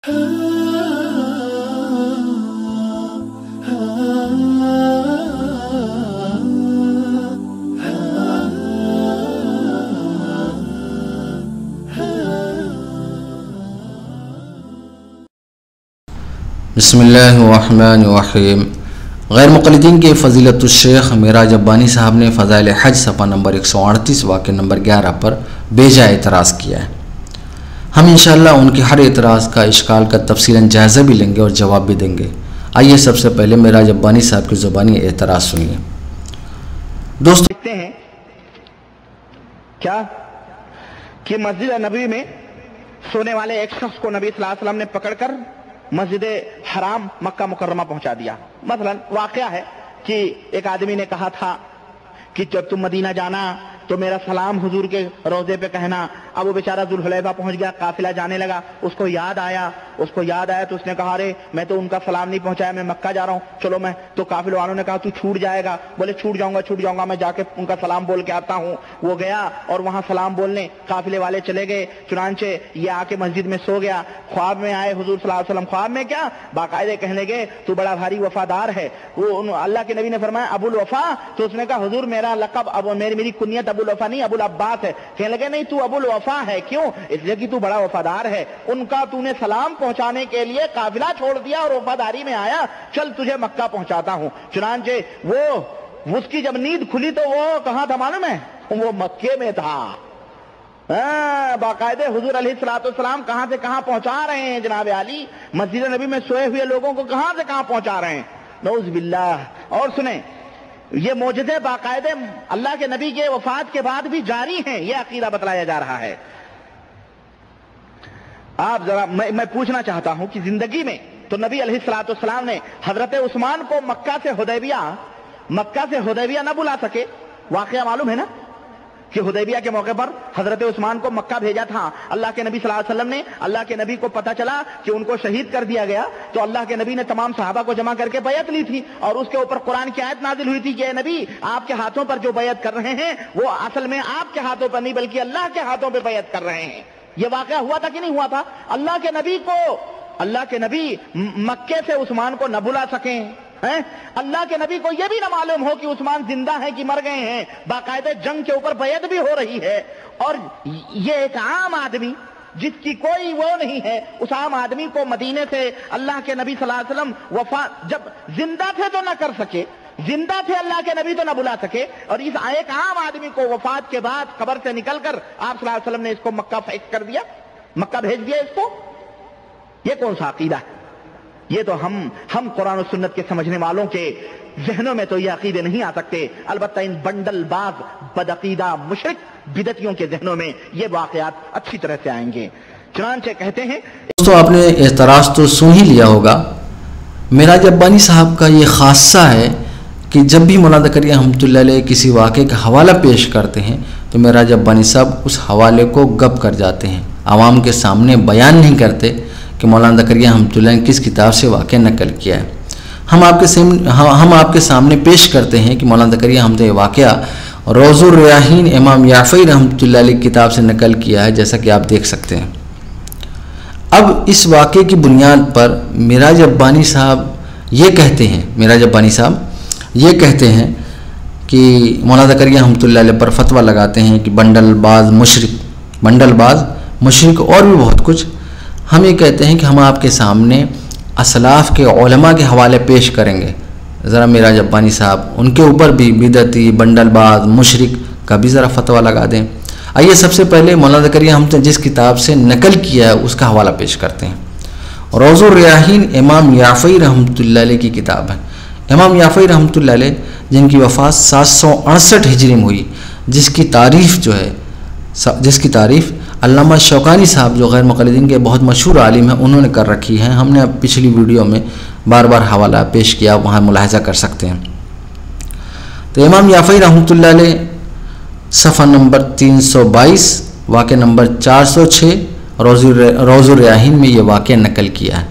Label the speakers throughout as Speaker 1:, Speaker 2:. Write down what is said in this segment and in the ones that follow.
Speaker 1: बिस्मिल्लाहिर्रहमानिर्रहीम। गैर मुक़ल्लिदीन के फ़ज़ीलतुश्शेख मेराज अब्बानी साहब ने फ़ज़ाइल हज सफ़ा नंबर 138 वाक़या नंबर 11 पर बेजा एतराज़ किया है। हम इंशाअल्लाह उनके हर एतराज़ का इश्काल का तफ़सीलन जायज़ा भी लेंगे और जवाब भी देंगे। आइए सबसे पहले मेराज अब्बानी साहब की ज़ुबानी एतराज़ सुनिए। दोस्तों,
Speaker 2: देखते हैं क्या कि मस्जिद नबी में सोने वाले एक शख्स को नबी सल्लल्लाहु अलैहि वसल्लम ने पकड़कर मस्जिद हराम मक्का मुकर्रमा पहुंचा दिया। मसलन वाकया है कि एक आदमी ने कहा था कि जब तुम मदीना जाना तो मेरा सलाम हुजूर के रोजे पे कहना। अब वो बेचारा जुल्हुलैफा पहुंच गया, काफिला जाने लगा, उसको याद आया तो उसने कहा अरे मैं तो उनका सलाम नहीं पहुंचाया, मैं मक्का जा रहा हूं, चलो मैं। तो काफिले वालों ने कहा तू छूट जाएगा। बोले छूट जाऊंगा, मैं जाके उनका सलाम बोल के आता हूं। वो गया और वहां सलाम बोलने काफिले वाले चले गए। चुनांचे ये आके मस्जिद में सो गया। ख्वाब में आए हुजूर सल्लल्लाहु अलैहि वसल्लम, ख्वाब में क्या बाकायदे कहने लगे तू बड़ा भारी वफादार है। वो अल्लाह के नबी ने फरमाया अबुल वफा। तो उसने कहा हुजूर मेरा लक़ब अब मेरी कुनियत अबुल वफा नहीं अबुल अब्बास है। कहने लगे नहीं तू अबुल वफा है, क्यों? इसलिए कि तू बड़ा वफादार है। उनका तूने सलाम पहुंचाने के लिए काफिला छोड़ दिया और वफादारी में आया, चल तुझे मक्का पहुंचाता हूं। चुनांचे वो उसकी जब नींद खुली तो वो कहां था मालूम है? वो मक्के में था। बाकायदे हुजूर अलैहिस्सलाम कहां से कहां पहुंचा रहे हैं जनाब आली। मस्जिद नबी में सोए हुए लोगों को कहां से कहां पहुंचा रहे हैं, नऊज़ बिल्लाह। और सुने ये मौजज़े बाकायदे अल्लाह के नबी के वफात के बाद भी जारी हैं, ये अकीदा बतलाया जा रहा है। आप जरा मैं पूछना चाहता हूं कि जिंदगी में तो नबी अलैहिस्सलाम ने हजरत उस्मान को मक्का से हुदैबिया न बुला सके। वाकया मालूम है ना कि हुदैबिया के मौके पर हजरत उस्मान को मक्का भेजा था। अल्लाह के नबी सल्लल्लाहु अलैहि वसल्लम ने, अल्लाह के नबी को पता चला कि उनको शहीद कर दिया गया तो अल्लाह के नबी ने तमाम सहाबा को जमा करके बैत ली थी और उसके ऊपर कुरान की आयत नाजिल हुई थी कि नबी आपके हाथों पर जो बैत कर रहे हैं वो असल में आपके हाथों पर नहीं बल्कि अल्लाह के हाथों पर बैत कर रहे हैं। ये वाकया हुआ था कि नहीं हुआ था? अल्लाह के नबी मक्के से उस्मान को न बुला सके हैं। अल्लाह के नबी को यह भी ना मालूम हो कि उस्मान जिंदा है कि मर गए हैं। बाकायदे जंग के ऊपर बैत भी हो रही है और ये एक आम आदमी जिसकी कोई वो नहीं है, उस आम आदमी को मदीने से अल्लाह के नबी सल्लल्लाहु अलैहि वसल्लम वफात जब जिंदा थे तो ना कर सके, जिंदा थे अल्लाह के नबी तो ना बुला सके, और इस एक आम आदमी को वफात के बाद कब्र से निकलकर आप सल्लल्लाहु अलैहि वसल्लम ने इसको मक्का फेंक कर दिया, मक्का भेज दिया इसको। ये कौन सा अकीदा है? ये तो हम कुरान और सुन्नत के समझने वालों के जहनों में तो ये अकीदे नहीं आ सकते। अलबत्ता इन बंडलबाज बदअकीदा मुशरिक बिदतियों के जहनों में ये वाकयात अच्छी तरह से आएंगे। चुनांचे कहते हैं।
Speaker 1: दोस्तों, आपने एतराज़ तो सुन ही लिया होगा। मेराज अब्बानी साहब का ये खासा है कि जब भी मौलाना ज़करिया रहमतुल्लाह अलैह किसी वाक़े का हवाला पेश करते हैं तो मेराज अब्बानी साहब उस हवाले को गप कर जाते हैं, आवाम के सामने बयान नहीं करते कि मौलाना ज़करिया रहमतुल्लाह ने किस किताब से वाक़या नकल किया है। हम आपके सामने पेश करते हैं कि मौलाना ज़करिया रहमतुल्लाह वाक़या रोज़ुर रियाहीन इमाम याफ़ई रहमतुल्लाह अलैह की किताब से नकल किया है, जैसा कि आप देख सकते हैं। अब इस वाक़े की बुनियाद पर मेराज अब्बानी साहब ये कहते हैं कि मौलाना ज़करिया रहमतुल्लाह अलैह पर फतवा लगाते हैं कि बंडलबाज मुशरिक और भी बहुत कुछ। हम ये कहते हैं कि हम आपके सामने असलाफ़ के उलमा के हवाले पेश करेंगे। ज़रा मेराज अब्बानी साहब उनके ऊपर भी बिदती बंडलबाज मुशरिक का भी ज़रा फतवा लगा दें। आइए सबसे पहले मौलाना ज़करिया हमने जिस किताब से नकल किया है उसका हवाला पेश करते हैं। रोज़ुर रियाहीन इमाम याफ़ई रहमतुल्लाह अलैह की किताब है। इमाम याफ़ई रहमतुल्लाह अलैह जिनकी वफ़ात 768 हिजरी में हुई, जिसकी तारीफ़ अल्लामा शौकानी साहब जो गैर मुक़ल्लिदीन के बहुत मशहूर आलिम हैं उन्होंने कर रखी है। हमने अब पिछली वीडियो में बार बार हवाला पेश किया, वहाँ मुलाहिज़ा कर सकते हैं। तो इमाम याफ़ई रहमतुल्लाह अलैह सफ़ा नंबर 322 वाक़े नंबर 406 रोज़ुर रियाहीन में ये वाक़या नकल किया है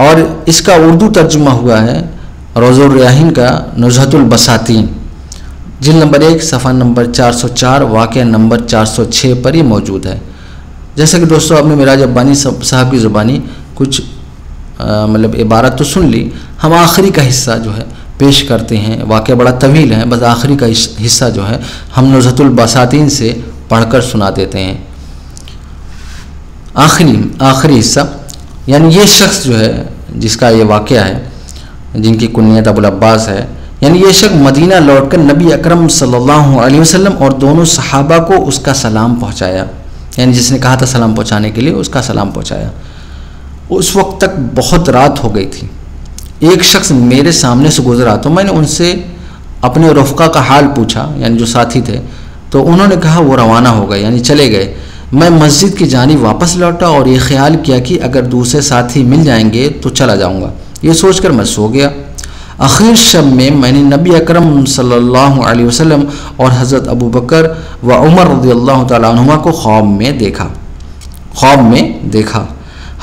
Speaker 1: और इसका उर्दू तर्जुमा हुआ है रोज़ुर रियाहीन का नुज़हतुल बसातीन, जिल्द नंबर 1 सफ़ा नंबर 404 वाक़या नंबर 406 पर ये मौजूद है। जैसा कि दोस्तों आपने मिराज अब्बानी साहब की ज़ुबानी कुछ मतलब इबारत तो सुन ली, हम आखिरी का हिस्सा जो है पेश करते हैं। वाक़या बड़ा तवील है, बस आखिरी का हिस्सा जो है हम नुज़हतुल बसातीन से पढ़कर सुना देते हैं। आखिरी हिस्सा, यानी ये शख्स जो है जिसका ये वाक़या है, जिनकी कुन्नियत अबुल अब्बास है, यानी ये शख्स मदीना लौटकर नबी अकरम सल्लल्लाहु अलैहि वसल्लम और दोनों सहाबा को उसका सलाम पहुँचाया, यानी जिसने कहा था सलाम पहुँचाने के लिए उसका सलाम पहुँचाया। उस वक्त तक बहुत रात हो गई थी। एक शख्स मेरे सामने से गुजरा तो मैंने उनसे अपने रफ़्क़ा का हाल पूछा, यानी जो साथी थे, तो उन्होंने कहा वो रवाना हो गए, यानी चले गए। मैं मस्जिद की जानिब वापस लौटा और ये ख्याल किया कि अगर दूसरे साथी मिल जाएंगे तो चला जाऊंगा। ये सोचकर मैं सो गया। आखिर शब में मैंने नबी अकरम सल्लल्लाहु अलैहि वसल्लम और हज़रत अबू बकर व उमर रज़ियल्लाहु तआला अन्हुमा को ख्वाब में देखा।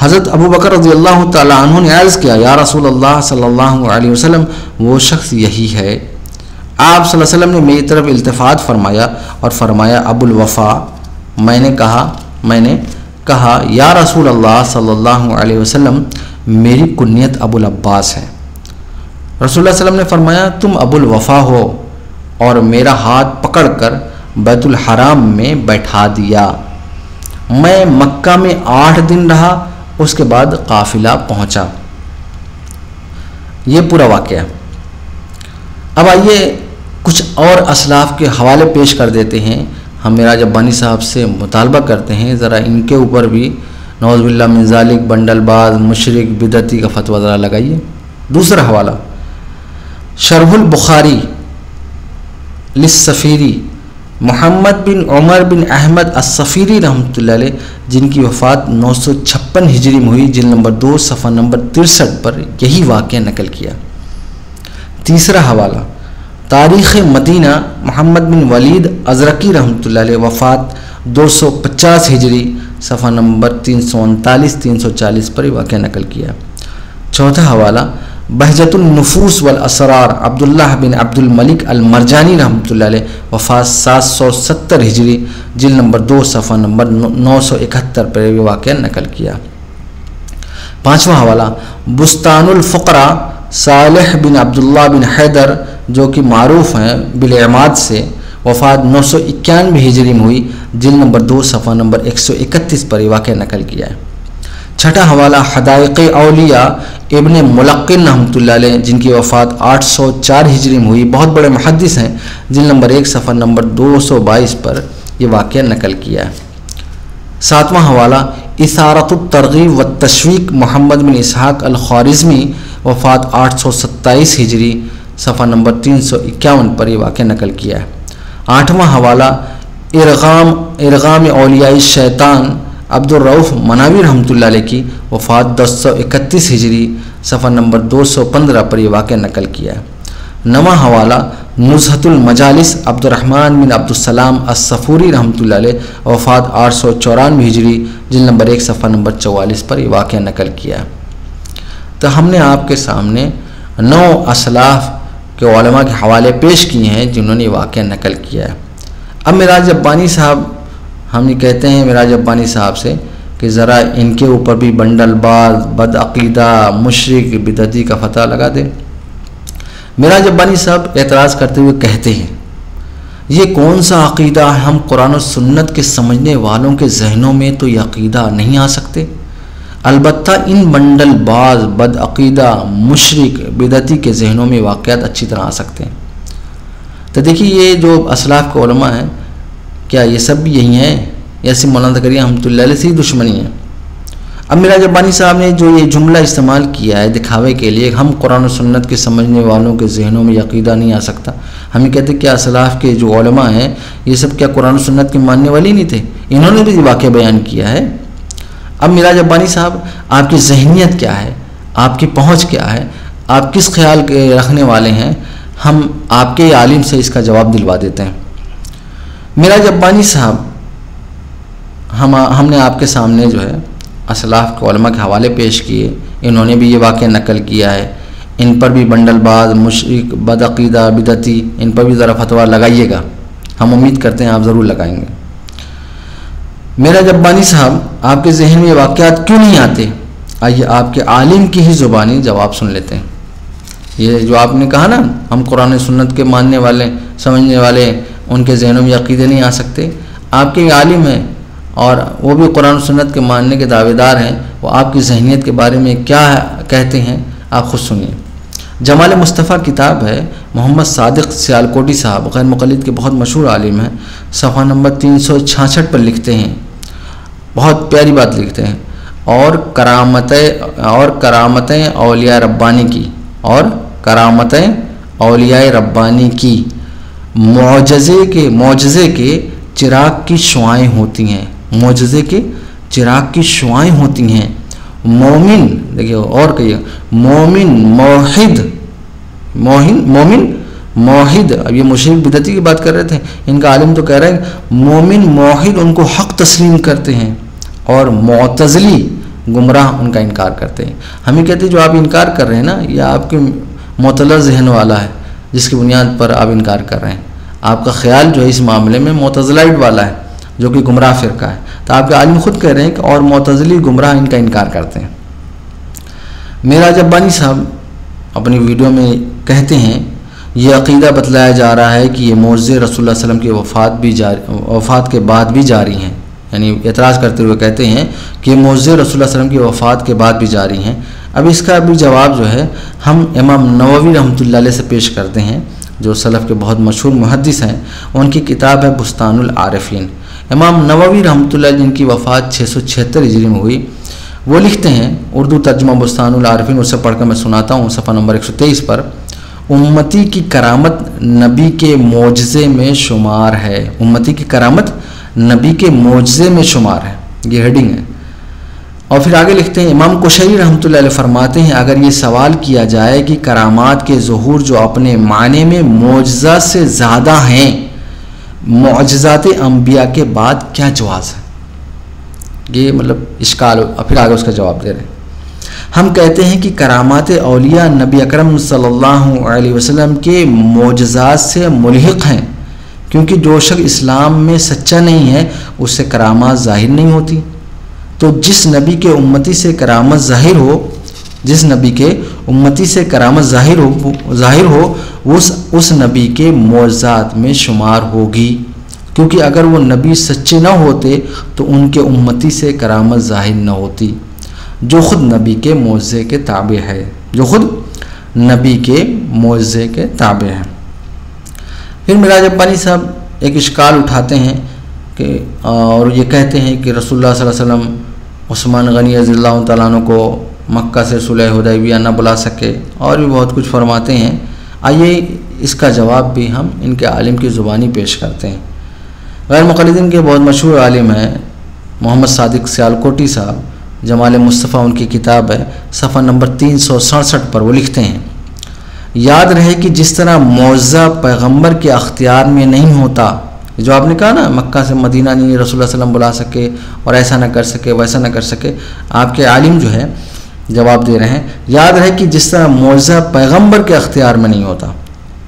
Speaker 1: हज़रत अबू बकर रज़ियल्लाहु तआला अन्हु ने अर्ज़ किया, या रसूल अल्लाह सल्लल्लाहु अलैहि वसल्लम, वो शख्स यही है। आप सल्लल्लाहु अलैहि वसल्लम ने मेरी तरफ इल्तिफ़ात फरमाया और फरमाया अबुल वफ़ा। मैंने कहा या रसूल अल्लाह सल्लल्लाहु अलैहि वसल्लम, मेरी कुन्नियत अबुल अब्बास है। रसूलुल्लाह सल्लल्लाहु अलैहि वसल्लम ने फरमाया तुम अबुल वफ़ा हो, और मेरा हाथ पकड़कर बैतुल हराम में बैठा दिया। मैं मक्का में 8 दिन रहा, उसके बाद काफ़िला पहुंचा। ये पूरा वाक़या। अब आइए कुछ और असलाफ़ के हवाले पेश कर देते हैं। हम मिराज अब्बानी साहब से मुतालबा करते हैं ज़रा इनके ऊपर भी नौज़ुबिल्लाह मिन ज़ालिक बंडलबाज मुशरिक बिदती का फतवा ज़रा लगाइए। दूसरा हवाला शरहुल बुखारी लिस्सफ़ीरी मोहम्मद बिन उमर बिन अहमद अस्सफ़ीरी रहमतुल्लाह अलैह, जिनकी वफ़ात 956 हिजरी में हुई, जिल्द नंबर 2 सफ़ा नंबर 63 पर यही वाक़या नकल किया। तीसरा हवाला तारीख़ मदीना मोहम्मद बिन वलीद अज़रकी रहमतुल्लाह अलैह, वफ़ात 250 हिजरी, सफ़ा नंबर 339-340 पर वाक़या नकल किया। चौथा हवाला बहजतुन नुफूस वल असरार अब्दुल्लाह बिन अब्दुल मलिक अल मरजानी रहमतुल्लाह अलैह, वफ़ात 770 हिजरी, जिल्द नंबर 2 सफ़ा नंबर 971 पर वाक़या नकल किया। पाँचवा हवाला बुस्तानुल फ़ुक़रा सालिह बिन अब्दुल्लाह बिन हैदर, जो कि मारूफ़ हैं बिल-इमाद से, वफ़ात 991 हिजरी में हुई, जिल्द नंबर 2 सफ़ा नंबर 131 पर वाक़या नकल किया है। छठा हवाला हदाइक़े औलिया इब्न मुलक्किन रहमतुल्लाह अलैह, जिनकी वफ़ात 804 हिजरी में हुई, बहुत बड़े मुहद्दिस हैं, जिल्द नंबर 1 सफ़ा नंबर 222 पर यह वाक़या नकल किया है। सातवां हवाला इसारतुत तरग़ीब व तशवीक़ मोहम्मद बिन इसहाक़ अल ख़्वारिज़मी, वफ़ात 827 हिजरी, सफ़ा नंबर 351 पर यह वाक़या नकल किया है। आठवां हवाला इरगाम औलिया शैतान अब्दुर रऊफ़ मनावी रहमतुल्लाह अलैह की, वफ़ात 1031 हिजरी, सफ़ा नंबर 215 पर यह वाक़या नकल किया है। नवा हवाला नुज़हतुल मजालिस अब्दुर्रहमान बिन अब्दुस्सलाम अस्सफ़ूरी रहमतुल्लाह अलैह, वफ़ात 894 हिजरी, जिल्द नंबर 1 सफ़ा नंबर 44 पर यह वाक़या नकल किया है। तो हमने आपके सामने 9 असलाफ़ के उलमा के हवाले पेश किए हैं जिन्होंने वाक़या नकल किया है। अब मिराज अब्बानी साहब, हम ये कहते हैं मिराज अब्बानी साहब से कि ज़रा इनके ऊपर भी बंडलबाज बदअक़ीदा मुशरिक बिदती का फतवा लगा दें। मिराज अब्बानी साहब एतराज़ करते हुए कहते हैं ये कौन सा अक़ीदा है, हम कुरान और सुन्नत के समझने वालों के जहनों में तो ये अक़ीदा नहीं आ सकते, अलबत्ता इन बंडलबाज बदअक़ीदा मुशरिक बिदती के जहनों में वाक़यात अच्छी तरह आ सकते हैं। तो देखिए ये जो असलाफ़ के उलमा हैं, क्या ये सब भी यही हैं या सिर्फ मौलाना ज़करिया रहमतुल्लाह अलैह से ही दुश्मनी है? अब मिराज अब्बानी साहब ने जो ये जुमला इस्तेमाल किया है दिखावे के लिए, हम कुरान और सुन्नत के समझने वालों के जहनों में अक़ीदा नहीं आ सकता, हम ये कहते क्या असलाफ़ के जो उलमा हैं ये सब क्या कुरान और सुन्नत के मानने वाले नहीं थे? इन्होंने भी वाक़या बयान किया है। अब मिराज अब्बानी साहब आपकी जहनीत क्या है, आपकी पहुँच क्या है, आप किस ख्याल के रखने वाले हैं, हम आपके आलिम से इसका जवाब दिलवा देते हैं। मिराज अब्बानी साहब, हमने आपके सामने जो है असलाफ़ के उलमा के हवाले पेश किए, इन्होंने भी ये वाक़या नकल किया है। इन पर भी बंडलबाज मुशरिक बदअक़ीदा बिदती, इन पर भी ज़रा फतवा लगाइएगा, हम उम्मीद करते हैं आप ज़रूर लगाएंगे। मेरा जब्बानी साहब, आपके जहन में ये वाक़यात क्यों नहीं आते? आइए आपके आलिम की ही ज़ुबानी जवाब सुन लेते हैं। ये जो आपने कहा ना, हम कुरान सुन्नत के मानने वाले, समझने वाले, उनके जहनों में अक़ीदे नहीं आ सकते। आपके आलिम हैं और वो भी कुरान सुन्नत के मानने के दावेदार हैं, वो आपकी जहनीत के बारे में क्या कहते हैं आप ख़ुद सुनिए। जमाल मुस्तफ़ा किताब है, मोहम्मद सादिक सियालकोटी साहब गैर मुक़ल्लिद के बहुत मशहूर आलिम हैं, सफ़ा नंबर 366 पर लिखते हैं, बहुत प्यारी बात लिखते हैं, और करामतें औलिया रब्बानी की, और करामतें औलिया रब्बानी की मोजज़े के चिराग की शुआएँ होती हैं, मोजज़े के चिराग की शुआएँ होती हैं। मोमिन, देखिए और कहिए, मोमिन मोहिद, अब ये मुशरिक बिदती की बात कर रहे थे, इनका आलिम तो कह रहा है मोमिन मोहिद उनको हक़ तस्लीम करते हैं, और मुअतज़िली गुमराह उनका इनकार करते हैं। हम ही कहते हैं जो आप इनकार कर रहे हैं ना, यह आपके मुअतला जहन वाला है, जिसकी बुनियाद पर आप इनकार कर रहे हैं। आपका ख्याल जो है इस मामले में मुअतज़िलाइट वाला है, जो कि गुमराह फ़िरका है। तो आपके आलिम खुद कह रहे हैं कि और मुअतज़िली गुमराह इनका इनकार करते हैं। मेरा जब्बानी साहब अपनी वीडियो में कहते हैं ये अक़ीदा बतलाया जा रहा है कि ये मोज़े रसूलुल्लाह सल्लल्लाहु अलैहि वसल्लम की वफ़ात के बाद भी जारी हैं, यानी एतराज़ करते हुए कहते हैं कि मोज़े रसूलुल्लाह सल्लल्लाहु अलैहि वसल्लम की वफ़ात के बाद भी जारी हैं। अब इसका भी जवाब जो है हम इमाम नववी रहमतुल्लाह अलैह से पेश करते हैं, जो सलफ़ के बहुत मशहूर मुहद्दिस हैं। उनकी किताब है बुस्तानुल आरिफ़ीन। इमाम नववी रहमतुल्लाह जिनकी वफ़ात 676 हिजरी में हुई, वो लिखते हैं, उर्दू तर्जुमा बुस्तानुल आरिफ़ीन उससे पढ़कर मैं सुनाता हूँ, सफ़ा नंबर 123 पर, उम्मती की करामत नबी के मोजज़े में शुमार है। उम्मती की करामत नबी के मोजज़े में शुमार है, ये हेडिंग है। और फिर आगे लिखते हैं, इमाम कुशैरी रहमतुल्लाह अलैह फरमाते हैं, अगर ये सवाल किया जाए कि करामात के ज़ुहूर जो अपने माने में मोजज़ा से ज़्यादा हैं मुअज्जिज़ात अंबिया के बाद, क्या जवाज़ है? ये मतलब इश्काल। और फिर आगे उसका जवाब दे रहे हैं, हम कहते हैं कि करामात औलिया नबी अकरम सल्लल्लाहु अलैहि वसल्लम के मोजज़ात से मुल्हिक़ हैं, क्योंकि जो शख्स इस्लाम में सच्चा नहीं है उससे करामात ज़ाहिर नहीं होती। तो जिस नबी के उम्मती से करामत ज़ाहिर हो, जिस नबी के उम्मती से करामत ज़ाहिर हो उस नबी के मोज़ात में शुमार होगी, क्योंकि अगर वो नबी सच्चे न होते तो उनके उम्मती से करामत ज़ाहिर न होती, जो ख़ुद नबी के मोज़े के ताबे है, जो ख़ुद नबी के मोज़े के ताबे है। फिर मिराज जब्बानी साहब एक इश्काल उठाते हैं कि और ये कहते हैं कि रसूलुल्लाह सल्लल्लाहु अलैहि वसल्लम उस्मान गनी रज़ियल्लाहु तआला अन्हु को मक्का से सुलह हुदैबिया न बुला सके, और भी बहुत कुछ फरमाते हैं। आइए इसका जवाब भी हम इनके आलिम की ज़ुबानी पेश करते हैं। गैर मुक़ल्लिदीन के बहुत मशहूर आलिम हैं मोहम्मद सादिक सियालकोटी साहब, जमाल मुस्तफ़ा उनकी किताब है, सफ़ा नंबर 367 पर वो लिखते हैं, याद रहे कि जिस तरह मौज़ा पैगंबर के अख्तियार में नहीं होता, जो आपने कहा ना मक्का से मदीना नहीं रसूलुल्लाह सल्लल्लाहु अलैहि वसल्लम बुला सके और ऐसा ना कर सके वैसा ना कर सके, आपके आलिम जो है जवाब दे रहे हैं, याद रहे कि जिस तरह मौज़ा पैगंबर के अख्तियार में नहीं होता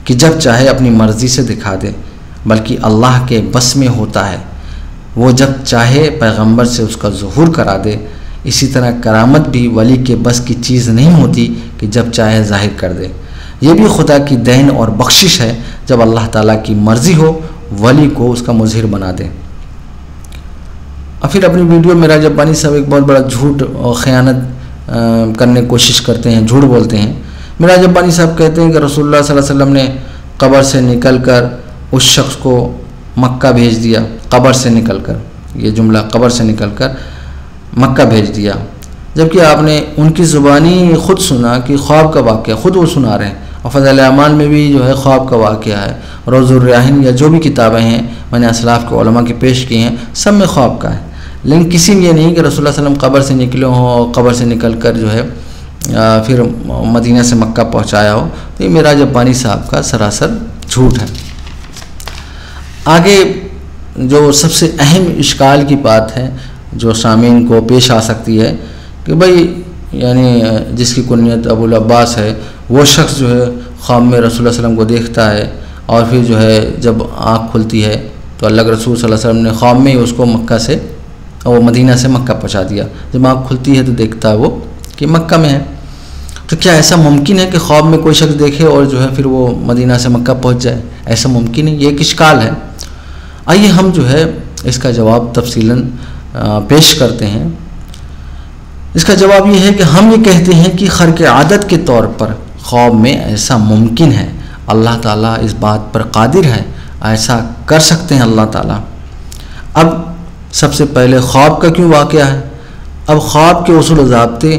Speaker 1: कि जब चाहे अपनी मर्ज़ी से दिखा दे, बल्कि अल्लाह के बस में होता है, वो जब चाहे पैगंबर से उसका ज़ुहूर करा दे। इसी तरह करामत भी वली के बस की चीज़ नहीं होती कि जब चाहे ज़ाहिर कर दे, ये भी खुदा की देन और बख्शिश है, जब अल्लाह ताला की मर्ज़ी हो वली को उसका मुज़हिर बना दे। और फिर अपनी वीडियो में मिराज जब्बानी साहब एक बहुत बड़ा झूठ और ख़यानत करने की कोशिश करते हैं, झूठ बोलते हैं। मिराज जब्बानी साहब कहते हैं कि रसूलुल्लाह सल्लल्लाहु अलैहि वसल्लम ने कब्र से निकलकर उस शख्स को मक्का भेज दिया, कब्र से निकलकर, ये जुमला कब्र से निकलकर मक्का भेज दिया, जबकि आपने उनकी ज़ुबानी ख़ुद सुना कि ख्वाब का वाक़या ख़ुद वो सुना रहे हैं। और फ़ज़ल अमाल में भी जो है ख्वाब का वाक़या है, रोज़ुर रयाहीन या जो भी किताबें हैं मैंने असलाफ़ के उलमा की पेश की हैं, सब में ख्वाब का है, लेकिन किसी में ये नहीं कि रसूलुल्लाह सल्लल्लाहु अलैहि वसल्लम कब्र से निकले हों और कब्र से निकल कर जो है फिर मदीना से मक्का पहुँचाया हो। तो ये मिराज जब्बानी साहब का सरासर झूठ है। आगे जो सबसे अहम इश्काल की बात है जो सामीन को पेश आ सकती है कि भाई यानी जिसकी कुनियत अबुल अब्बास है, वो शख्स जो है ख्वाब में रसूलुल्लाह सल्लल्लाहु अलैहि वसल्लम को देखता है और फिर जो है जब आँख खुलती है तो अल्लाह के रसूल सल्लल्लाहु अलैहि वसल्लम ने ख्वाब में ही उसको मक्का से और वो मदीना से मक्का पहुंचा दिया। जब आँख खुलती है तो देखता है वो कि मक्का में है। तो क्या ऐसा मुमकिन है कि ख्वाब में कोई शख्स देखे और जो है फिर वो मदीना से मक्का पहुंच जाए? ऐसा मुमकिन है, ये एक इश्काल है। आइए हम जो है इसका जवाब तफसीलन पेश करते हैं। इसका जवाब ये है कि हम ये कहते हैं कि खर्क आदत के तौर पर ख्वाब में ऐसा मुमकिन है। अल्लाह ताला इस बात पर कादिर है, ऐसा कर सकते हैं अल्लाह ताला। अब सबसे पहले ख्वाब का क्यों वाक़या है? अब ख्वाब के उसूल ज़ाब्ते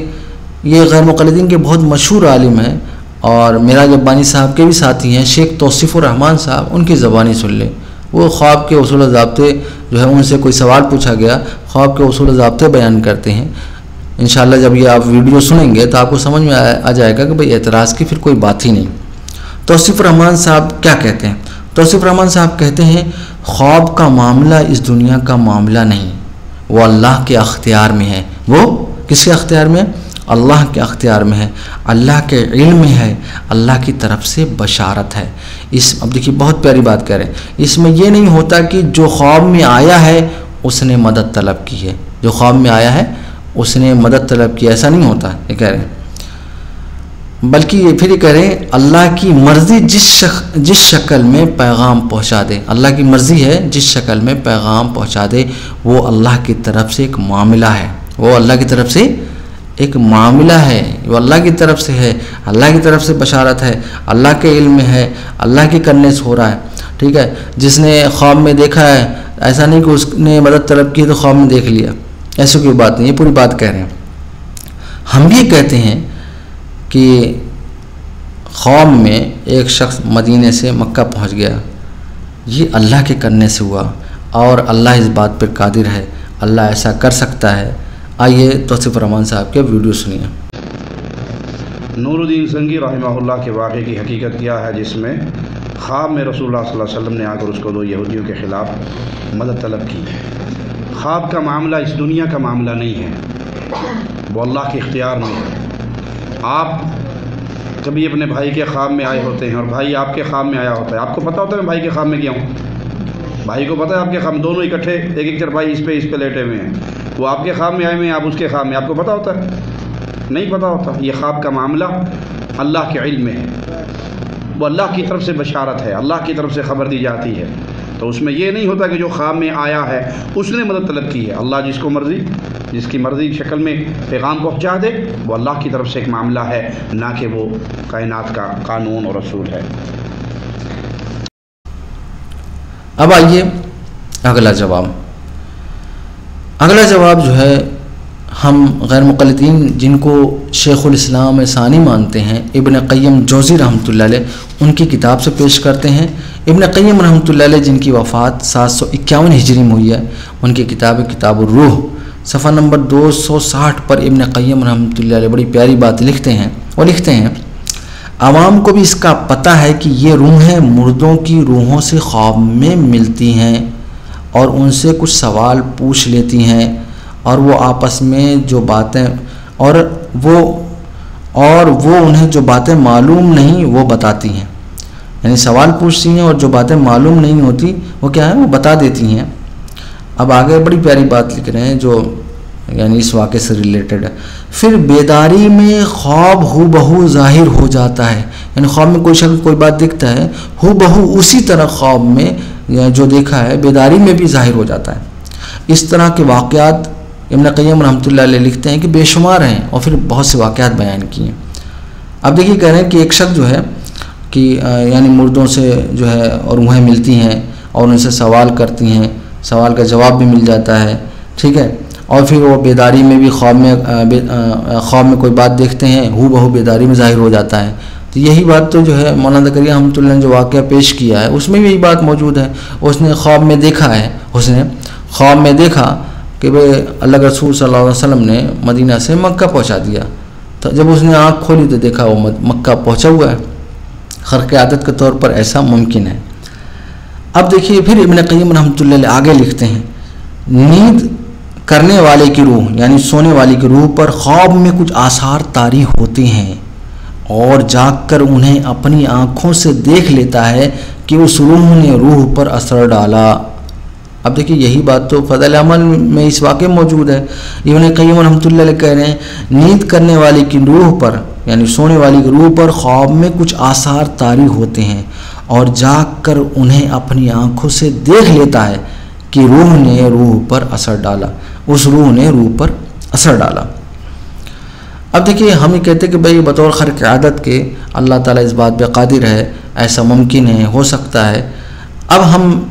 Speaker 1: ये गैर मुक़ल्लिदीन के बहुत मशहूर आलिम हैं और मेराज रब्बानी साहब के भी साथी हैं, शेख तौसीफ़ुर रहमान साहब, उनकी ज़बानी सुन ले। वो ख्वाब के उसूल ज़ाब्ते जो है, उनसे कोई सवाल पूछा गया, ख्वाब के उसूल ज़ाब्ते बयान करते हैं। इंशाअल्लाह जब ये आप वीडियो सुनेंगे तो आपको समझ में आ जाएगा कि भाई एतराज़ की फिर कोई बात ही नहीं। तौसीफ़ुर रहमान साहब क्या कहते हैं? तौसीफ़ुर रहमान साहब कहते हैं ख्वाब का मामला इस दुनिया का मामला नहीं, वो अल्लाह के अख्तियार में है। वो किसके अख्तियार में है? अल्लाह के अख्तियार में है, अल्लाह के इल्म में है, अल्लाह की तरफ से बशारत है। अब देखिए बहुत प्यारी बात कह रहे हैं, इसमें यह नहीं होता कि जो ख्वाब में आया है उसने मदद तलब की है, जो ख्वाब में आया है उसने मदद तलब की, ऐसा नहीं होता ये कह रहे हैं। बल्कि ये फिर कह रहे हैं अल्लाह की मर्ज़ी जिस शक्ल में पैगाम पहुंचा दे, अल्लाह की मर्ज़ी है जिस शक्ल में पैगाम पहुंचा दे, वो अल्लाह की तरफ से एक मामला है, वो अल्लाह की तरफ से एक मामला है, वो अल्लाह की तरफ से है, अल्लाह की तरफ से बशारत है, अल्लाह के इल्म में है, अल्लाह के करने से हो रहा है। ठीक है, जिसने ख्वाब में देखा है, ऐसा नहीं कि उसने मदद तलब की तो ख्वाब में देख लिया, ऐसी कोई बात नहीं, ये पूरी बात कह रहे हैं। हम भी कहते हैं कि ख्वाब में एक शख्स मदीने से मक्का पहुंच गया, ये अल्लाह के करने से हुआ और अल्लाह इस बात पर कादिर है, अल्लाह ऐसा कर सकता है। आइए तौसीफ़ुर रहमान साहब के वीडियो सुनिए।
Speaker 3: नूरुद्दीन संगी रहमहुल्लाह के वाक़े की हकीकत क्या है, जिसमें ख्वाब में रसूलुल्लाह सल्लल्लाहु अलैहि वसल्लम ने आकर उसको 2 यहूदियों के ख़िलाफ़ मदद तलब की। ख्वाब का मामला इस दुनिया का मामला नहीं है, वो अल्लाह के इख्तियार में है। आप कभी अपने भाई के ख्वाब में आए होते हैं और भाई आपके ख्वाब में आया होता है, आपको पता होता है मैं भाई के ख्वाब में गया हूँ, भाई को पता है आपके ख्वाब, दोनों इकट्ठे एक चरपाई इस पे लेटे हुए हैं, वो आपके ख्वाब में आए हुए हैं, आप उसके ख्वाब में, आपको पता होता है? नहीं पता होता। ये ख्वाब का मामला अल्लाह के इल्म में है, वो अल्लाह की तरफ से बशारत है, अल्लाह की तरफ से ख़बर दी जाती है। तो उसमें ये नहीं होता कि जो ख्वाब में आया है उसने मदद तलब की है। अल्लाह जिसकी मर्ज़ी की शक्ल में पैगाम पहुँचा दे, वो अल्लाह की तरफ से एक मामला है, ना कि वो कायनात का कानून और रसूल है।
Speaker 1: अब आइए अगला जवाब जो है, हम गैर मुक़ल्लिदीन जिनको शेखुल इस्लाम सानी मानते हैं, इब्न क़य्यम जौज़ी रहमतुल्लाह अलैह, उनकी किताब से पेश करते हैं। इब्न क़य्यम रहमतुल्लाह अलैह जिनकी वफ़ात 751 हिजरी में हुई है, उनकी किताब किताबुर रूह सफ़ा नंबर 260 पर इब्न क़य्यम रहमतुल्लाह अलैह बड़ी प्यारी बात लिखते हैं। वो लिखते हैं आवाम को भी इसका पता है कि ये रूहें मुर्दों की रूहों से ख्वाब में मिलती हैं और उनसे कुछ सवाल पूछ लेती हैं और वो आपस में जो बातें और वो उन्हें जो बातें मालूम नहीं वो बताती हैं, यानी सवाल पूछती हैं और जो बातें मालूम नहीं होती वो क्या है, वो बता देती हैं। अब आगे बड़ी प्यारी बात लिख रहे हैं जो यानी इस वाक़े से रिलेटेड है। फिर बेदारी में ख्वाब हूबहू ज़ाहिर हो जाता है, यानी ख्वाब में कोई शख्स कोई बात दिखता है, हूबहू उसी तरह ख्वाब में जो देखा है बेदारी में भी ज़ाहिर हो जाता है। इस तरह के वाक़यात इब्न क़य्यम रहमतुल्लाह अलैह लिखते हैं कि बेशुमार हैं और फिर बहुत से वाक़यात बयान किए। अब देखिए कह रहे हैं कि एक शख्स जो है कि यानी मुर्दों से जो है और रूहें मिलती हैं और उनसे सवाल करती हैं, सवाल का जवाब भी मिल जाता है, ठीक है, और फिर वो बेदारी में भी ख्वाब में कोई बात देखते हैं, हूबहू बेदारी में ज़ाहिर हो जाता है। तो यही बात तो जो है मौलाना ज़करिया रहमतुल्लाह ने जो वाक़या पेश किया है उसमें भी यही बात मौजूद है। उसने ख्वाब में देखा है, उसने ख्वाब में देखा कि भाई अल्लाह के रसूल सल्लल्लाहु अलैहि वसल्लम ने मदीना से मक्का पहुंचा दिया। तो जब उसने आँख खोली तो देखा वो मक्का पहुंचा हुआ है। खर्क आदत के तौर पर ऐसा मुमकिन है। अब देखिए फिर इब्न क़य्यम रहमतुल्लाह अलैह आगे लिखते हैं, नींद करने वाले की रूह यानी सोने वाली की रूह पर ख्वाब में कुछ आसार तारी होते हैं और जागकर उन्हें अपनी आँखों से देख लेता है कि उस रूह ने रूह पर असर डाला। अब देखिए यही बात तो फ़ज़ल अमल में इस वाक़े में मौजूद है। इब्न क़य्यिम रहमतुल्लाह अलैह कह रहे हैं, नींद करने वाले की रूह पर यानी सोने वाली की रूह पर ख्वाब में कुछ आसार तारी होते हैं और जाग कर उन्हें अपनी आँखों से देख लेता है कि रूह ने रूह पर असर डाला, उस रूह ने रूह पर असर डाला। अब देखिए हम ये कहते हैं कि भाई बतौर खर्क आदत के अल्लाह ताला इस बात पे कादिर है, ऐसा मुमकिन है, हो सकता है। अब हम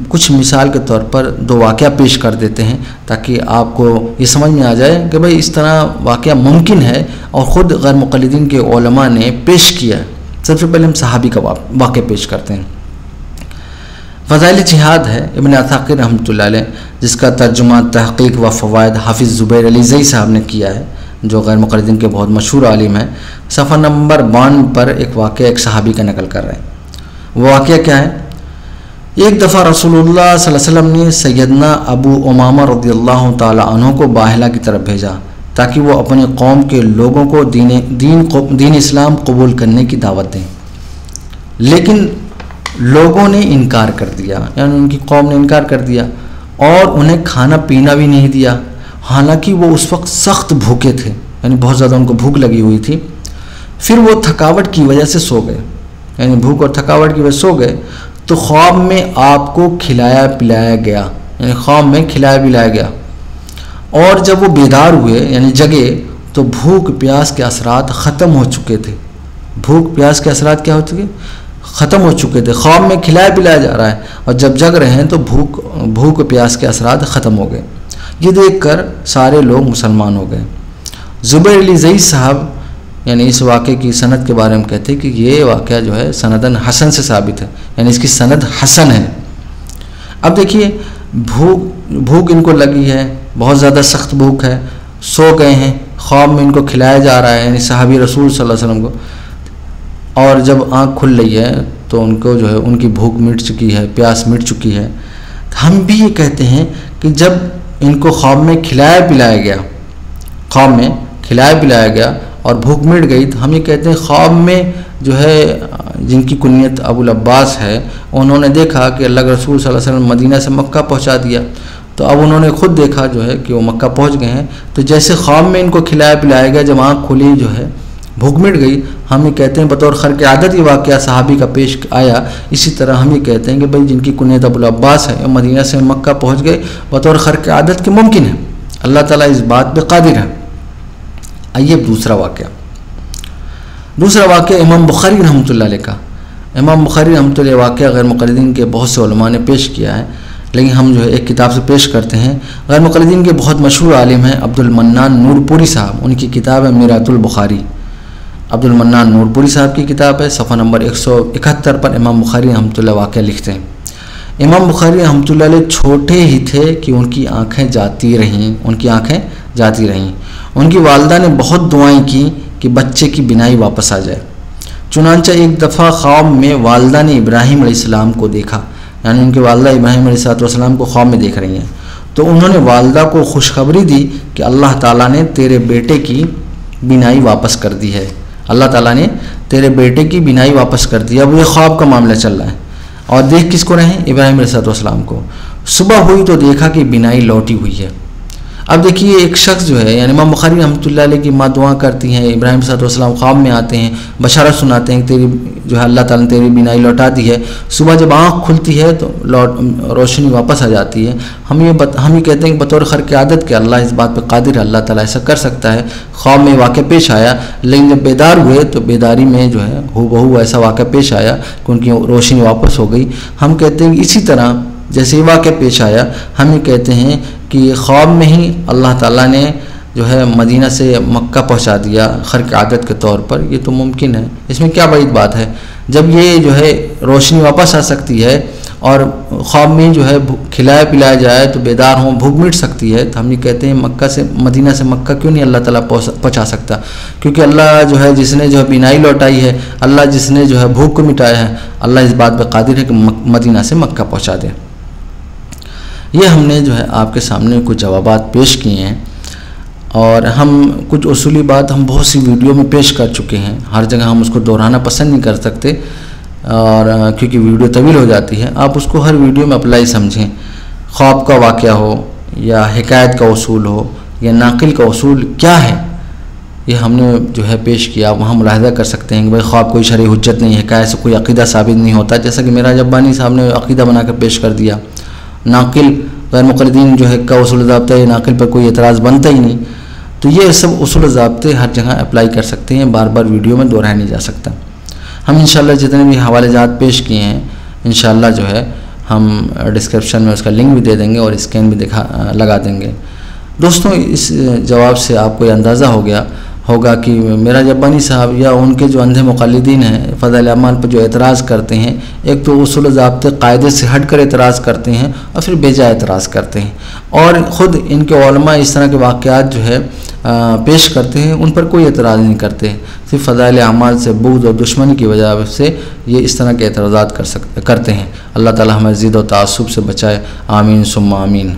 Speaker 1: कुछ मिसाल के तौर पर दो वाक़या पेश कर देते हैं ताकि आपको ये समझ में आ जाए कि भाई इस तरह वाक़या मुमकिन है और ख़ुद गैर मुक़ल्लिदीन के उलमा ने पेश किया है। सबसे पहले हम सहाबी का वाक़या पेश करते हैं। फ़ज़ाइल जिहाद है इब्न असाकिर रहमतुल्लाह अलैह, जिसका तर्जुमा तहक़ीक़ व फ़वाइद हाफिज़ ज़ुबैर अली ज़ई साहब ने किया है, जो गैर मुक़ल्लिदीन के बहुत मशहूर आलिम है। सफ़ा नंबर 52 पर एक वाक़या एक सहाबी का नकल कर रहे हैं। वो वाक़या क्या है? एक दफ़ा रसूलुल्लाह सल्लल्लाहु अलैहि वसल्लम ने सैयदना अबू उमामा रज़ियल्लाहु ताला अन्हु को बाहिला की तरफ भेजा ताकि वो अपने कौम के लोगों को दीन इस्लाम कबूल करने की दावत दें, लेकिन लोगों ने इनकार कर दिया, यानी उनकी कौम ने इनकार कर दिया और उन्हें खाना पीना भी नहीं दिया। हालांकि वो उस वक्त सख्त भूखे थे, यानी बहुत ज़्यादा उनको भूख लगी हुई थी। फिर वो थकावट की वजह से सो गए, यानी भूख और थकावट की वजह से सो गए। तो ख्वाब में आपको खिलाया पिलाया गया, यानी ख्वाब में खिलाया पिलाया गया। और जब वो बेदार हुए यानी जगे तो भूख प्यास के असरात ख़त्म हो चुके थे। भूख प्यास के असरात क्या हो चुके? ख़त्म हो चुके थे। ख्वाब में खिलाया पिलाया जा रहा है और जब जग रहे हैं तो भूख प्यास के असरात ख़त्म हो गए। ये देखकर सारे लोग मुसलमान हो गए। ज़ुबैर अली ज़ई साहब यानी इस वाक़े की सनद के बारे में कहते हैं कि ये वाक़या जो है सनदन हसन से साबित है, यानी इसकी सनद हसन है। अब देखिए भूख इनको लगी है, बहुत ज़्यादा सख्त भूख है, सो गए हैं, ख्वाब में इनको खिलाया जा रहा है यानी सहाबी रसूल सल्लल्लाहु अलैहि वसल्लम को, और जब आँख खुल रही है तो उनको जो है उनकी भूख मिट चुकी है, प्यास मिट चुकी है। हम भी ये कहते हैं कि जब इनको ख्वाब में खिलाया पिलाया गया, ख्वाब में खिलाया पिलाया गया और भूख मिट गई, तो हम ये कहते हैं ख्वाब में जो है जिनकी कुनियत अबुल अब्बास है, उन्होंने देखा कि अल्लाह के रसूल सल्लल्लाहु अलैहि वसल्लम मदीना से मक्का पहुंचा दिया। तो अब उन्होंने खुद देखा जो है कि वो मक्का पहुंच गए हैं। तो जैसे ख्वाब में इनको खिलाया पिलाया गया, जब आँख खुली जो है भूख मिट गई, हम ये कहते हैं बतौर खर्क आदत ये वाक़या सहाबी का पेश आया। इसी तरह हम ये कहते हैं कि भाई जिनकी कुनियत अबुल अब्बास है मदीना से मक्का पहुँच गए, बतौर खर्क आदत के मुमकिन है। अल्लाह ताला इस बात पर कादिर है। आइए दूसरा वाक़या इमाम बुखारी रहमतुल्लाह अलैह का। इमाम बुखारी रहमतुल्लाह अलैह वाक़या गैर मुक़ल्लिदीन के बहुत से उलमा ने पेश किया है, लेकिन हम जो है एक किताब से पेश करते हैं। गैर मुक़ल्लिदीन के बहुत मशहूर आलिम हैं अब्दुल मन्नान नूरपुरी साहब, उनकी किताब है मीरातुल बुखारी। अब्दुल मन्नान नूरपुरी साहब की किताब है। सफ़ा नंबर 171 पर इमाम बुखारी रहमतुल्लाह वाक़या लिखते हैं। इमाम बुखारी रहमतुल्लाह अलैह छोटे ही थे कि उनकी आँखें जाती रहीं, उनकी वालदा ने बहुत दुआएं की कि बच्चे की बिनाई वापस आ जाए। चुनांचा एक दफ़ा ख्वाब में वालदा ने इब्राहीम अलैहिस्सलाम को देखा, यानी उनकी वालदा इब्राहीम अलैहिस्सलाम को ख्वाब में देख रही हैं। तो उन्होंने वालदा को खुशखबरी दी कि अल्लाह ताला ने तेरे बेटे की बिनाई वापस कर दी है, अल्लाह ताला ने तेरे बेटे की बिनाई वापस कर दी। अब ये ख्वाब का मामला चल रहा है और देख किसको रहे? इब्राहीम अलैहिस्सलाम को। सुबह हुई तो देखा कि बिनाई लौटी हुई है। अब देखिए एक शख्स जो है यानी इमाम बुखारी रहमतुल्लाह अलैह की माँ दुआ करती हैं, इब्राहीम अलैहिस्सलाम ख्वाब में आते हैं, बशारत सुनाते हैं तेरी जो है अल्लाह ताला ने तेरी बिनाई लौटा दी है। सुबह जब आँख खुलती है तो रोशनी वापस आ जाती है। हम ये कहते हैं कि बतौर खर्क आदत के अल्लाह इस बात पर कादिर है, अल्लाह ताला ऐसा कर सकता है। ख्वाब में वाक़या पेश आया, लेकिन जब बेदार हुए तो बेदारी में जो है हूबहू ऐसा वाक़या पेश आया कि उनकी रोशनी वापस हो गई। हम कहते हैं कि इसी तरह जैसे वाक़या पेश आया, हम ये कहते हैं कि ख्वाब में ही अल्लाह ताला ने जो है मदीना से मक्का पहुंचा दिया खर्क आदत के तौर पर। ये तो मुमकिन है, इसमें क्या बड़ी बात है? जब ये जो है रोशनी वापस आ सकती है और ख्वाब में जो है खिलाया पिलाया जाए तो बेदार हों, भूख मिट सकती है, तो हम ये कहते हैं मदीना से मक्का क्यों नहीं अल्लाह ताला पहुंचा सकता? क्योंकि अल्लाह जो है जिसने जो है बिनाई लौटाई है, अल्लाह जिसने जो है भूख को मिटाया है, अल्लाह इस बात पर कादिर है कि मदीना से मक्का पहुँचा दे। ये हमने जो है आपके सामने कुछ जवाबात पेश किए हैं और हम कुछ उसूली बात हम बहुत सी वीडियो में पेश कर चुके हैं। हर जगह हम उसको दोहराना पसंद नहीं कर सकते और क्योंकि वीडियो तवील हो जाती है। आप उसको हर वीडियो में अप्लाई समझें। ख्वाब का वाक़या हो या हिकायत का उसूल हो या नाकिल का उसूल क्या है, ये हमने जो है पेश किया। वहाँ मुलाहिज़ा कर सकते हैं कि भाई ख्वाब कोई शरई हुज्जत नहीं, हिकायत से कोई अक़ीदा साबित नहीं होता, जैसा कि मेराज अब्बानी साहब ने अक़ीदा बना कर पेश कर दिया। नाकिल गैर मुक़ल्लिदीन जो है का उसूल ज़ाब्ता है, नाकिल पर कोई एतराज़ बनता ही नहीं। तो ये सब उसूल ज़ाब्ते हर जगह अप्लाई कर सकते हैं, बार बार वीडियो में दोहराया नहीं जा सकता। हम इंशाअल्लाह जितने भी हवाले जात पेश किए हैं इंशाअल्लाह जो है हम डिस्क्रिप्शन में उसका लिंक भी दे देंगे और स्कैन भी लगा देंगे। दोस्तों, इस जवाब से आपको ये अंदाज़ा हो गया होगा कि मेराज अब्बानी साहब या उनके जो अंधे मुक़ल्लिदीन हैं फ़ज़ाइल अमाल पर जो एतराज़ करते हैं, एक तो उसूल ज़ाब्ते कायदे से हट कर एतराज़ करते हैं और फिर बेजा एतराज़ करते हैं, और ख़ुद इनके उलमा इस तरह के वाक़यात जो है पेश करते हैं, उन पर कोई एतराज़ नहीं करते, सिर्फ फ़ज़ाइल अमाल से बुग़्ज़ और दुश्मनी की वजह से ये इस तरह के एतराज़ात करते हैं। अल्लाह ताला हमें ज़िद और तआस्सुब से बचाए। आमीन सुम्मा आमीन।